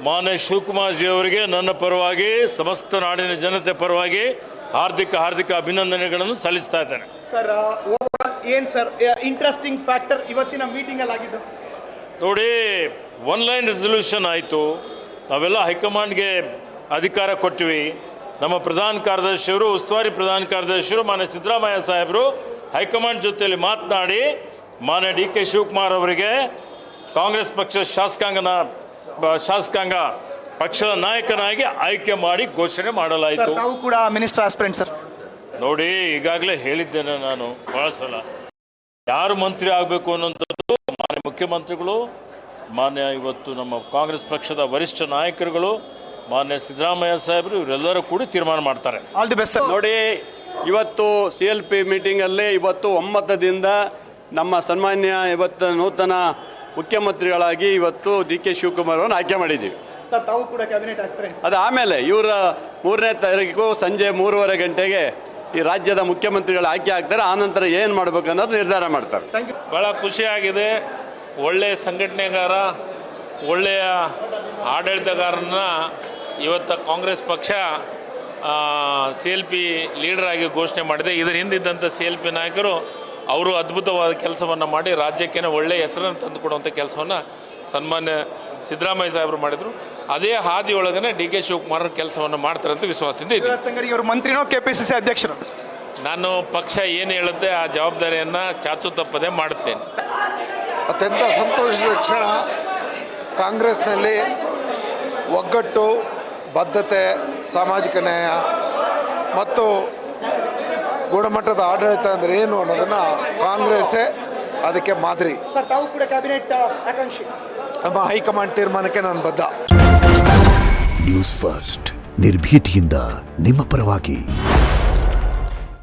ಮಾನ್ಯ ಶಿವಕುಮಾರ್ ಜಿ ಅವರಿಗೆ ನನ್ನ ಪರವಾಗಿ ಸಮಸ್ತ ನಾಡಿನ ಜನತೆ ಪರವಾಗಿ ಹಾರ್ದಿಕ ಅಭಿನಂದನೆಗಳನ್ನು ಸಲ್ಲಿಸ್ತಾ ಇದ್ದೇನೆ. ಸರ್ ಏನು ಸರ್ ಇಂಟ್ರೆಸ್ಟಿಂಗ್ ಫ್ಯಾಕ್ಟರ್ ಇವತ್ತಿನ ಮೀಟಿಂಗಲ್ಲಿ ಆಗಿದ್ದು? ನೋಡಿ, ಒನ್ ಲೈನ್ ರೆಸಲ್ಯೂಷನ್ ಆಯಿತು. ನಾವೆಲ್ಲ ಹೈಕಮಾಂಡ್ಗೆ ಅಧಿಕಾರ ಕೊಟ್ಟಿವಿ. ನಮ್ಮ ಪ್ರಧಾನ ಕಾರ್ಯದರ್ಶಿಯವರು, ಉಸ್ತುವಾರಿ ಪ್ರಧಾನ ಕಾರ್ಯದರ್ಶಿಯವರು ಮಾನ್ಯ ಸಿದ್ದರಾಮಯ್ಯ ಸಾಹೇಬರು ಹೈಕಮಾಂಡ್ ಜೊತೆಯಲ್ಲಿ ಮಾತನಾಡಿ ಮಾನ್ಯ ಡಿ.ಕೆ. ಶಿವಕುಮಾರ್ ಅವರಿಗೆ ಕಾಂಗ್ರೆಸ್ ಪಕ್ಷ ಶಾಸಕಾಂಗ ಪಕ್ಷದ ನಾಯಕನಾಗಿ ಆಯ್ಕೆ ಮಾಡಿ ಘೋಷಣೆ ಮಾಡಲಾಯಿತು. ನಾವು ಕೂಡ ಮಿನಿಸ್ಟರ್ ಆಸ್ಪಿರೆಂಟ್ ಸರ್. ನೋಡಿ, ಈಗಾಗಲೇ ಹೇಳಿದ್ದೇನೆ ನಾನು ಭಾಳ ಸಲ, ಯಾರು ಮಂತ್ರಿ ಆಗಬೇಕು ಅನ್ನೋಂಥದ್ದು ಮಾನ್ಯ ಮುಖ್ಯಮಂತ್ರಿಗಳು, ಮಾನ್ಯ ಇವತ್ತು ನಮ್ಮ ಕಾಂಗ್ರೆಸ್ ಪಕ್ಷದ ವರಿಷ್ಠ ನಾಯಕರುಗಳು, ಮಾನ್ಯ ಸಿದ್ದರಾಮಯ್ಯ ಸಾಹೇಬರು ಇವರೆಲ್ಲರೂ ಕೂಡ ತೀರ್ಮಾನ ಮಾಡ್ತಾರೆ. All the best sir. ನೋಡಿ, ಇವತ್ತು CLP ಮೀಟಿಂಗಲ್ಲಿ ಇವತ್ತು ಒಮ್ಮತದಿಂದ ನಮ್ಮ ಸನ್ಮಾನ್ಯ ಇವತ್ತು ನೂತನ ಮುಖ್ಯಮಂತ್ರಿಗಳಾಗಿ ಇವತ್ತು ಡಿ.ಕೆ. ಶಿವಕುಮಾರ್ ಅವರನ್ನು ಆಯ್ಕೆ ಮಾಡಿದ್ದೀವಿ. ಸರ್ ತಾವು ಕೂಡ ಕ್ಯಾಬಿನೆಟ್ ಆಸ್ಪಿರೆಂಟ್. ಅದು ಆಮೇಲೆ ಇವರ 3ನೇ ತಾರೀಕು ಸಂಜೆ 3:30 ಗಂಟೆಗೆ ಈ ರಾಜ್ಯದ ಮುಖ್ಯಮಂತ್ರಿಗಳು ಆಯ್ಕೆ ಆಗ್ತಾರೆ. ಆನಂತರ ಏನು ಮಾಡಬೇಕು ಅನ್ನೋದು ನಿರ್ಧಾರ ಮಾಡ್ತಾರೆ. Thank you. ಭಾಳ ಖುಷಿಯಾಗಿದೆ. ಒಳ್ಳೆಯ ಸಂಘಟನೆಗಾರ, ಒಳ್ಳೆಯ ಆಡಳಿತಗಾರನ ಇವತ್ತು ಕಾಂಗ್ರೆಸ್ ಪಕ್ಷ CLP ಲೀಡರ್ ಆಗಿ ಘೋಷಣೆ ಮಾಡಿದೆ. ಇದರ ಹಿಂದಿದ್ದಂಥ CLP ನಾಯಕರು ಅವರು ಅದ್ಭುತವಾದ ಕೆಲಸವನ್ನು ಮಾಡಿ ರಾಜ್ಯಕ್ಕೆ ಒಳ್ಳೆಯ ಹೆಸರನ್ನು ತಂದುಕೊಡುವಂಥ ಕೆಲಸವನ್ನು ಸನ್ಮಾನ್ಯ ಸಿದ್ದರಾಮಯ್ಯ ಸಾಹೇಬರು ಮಾಡಿದರು. ಅದೇ ಹಾದಿಯೊಳಗನೆ ಡಿ.ಕೆ. ಶಿವಕುಮಾರ್ ಕೆಲಸವನ್ನು ಮಾಡ್ತಾರೆ ಅಂತ ವಿಶ್ವಾಸದಿಂದ ಇದೆ. ಅವರು ಮಂತ್ರಿನೋ KPCC ಅಧ್ಯಕ್ಷರು? ನಾನು ಪಕ್ಷ ಏನು ಹೇಳುತ್ತೆ ಆ ಜವಾಬ್ದಾರಿಯನ್ನು ಚಾಚು ತಪ್ಪದೆ ಮಾಡುತ್ತೇನೆ. ಅತ್ಯಂತ ಸಂತೋಷದ ಕ್ಷಣ. ಕಾಂಗ್ರೆಸ್ನಲ್ಲಿ ಒಗ್ಗಟ್ಟು, ಬದ್ಧತೆ, ಸಾಮಾಜಿಕ ನ್ಯಾಯ ಮತ್ತು ಗುಣಮಟ್ಟದ ಆಡಳಿತ ಅಂದರೆ ಏನು ಅನ್ನೋದನ್ನು ಕಾಂಗ್ರೆಸ್ಸೇ ಅದಕ್ಕೆ ಮಾದರಿ. ಸರ್ ತಾವು ಕೂಡ ಕ್ಯಾಬಿನೆಟ್ ಆಕಾಂಕ್ಷಿ? ನಮ್ಮ ಹೈಕಮಾಂಡ್ ತೀರ್ಮಾನಕ್ಕೆ ನಾನು ಬದ್ಧ. ನ್ಯೂಸ್ ಫಸ್ಟ್ ನಿರ್ಭೀತಿಯಿಂದ ನಿಮ್ಮ ಪರವಾಗಿ.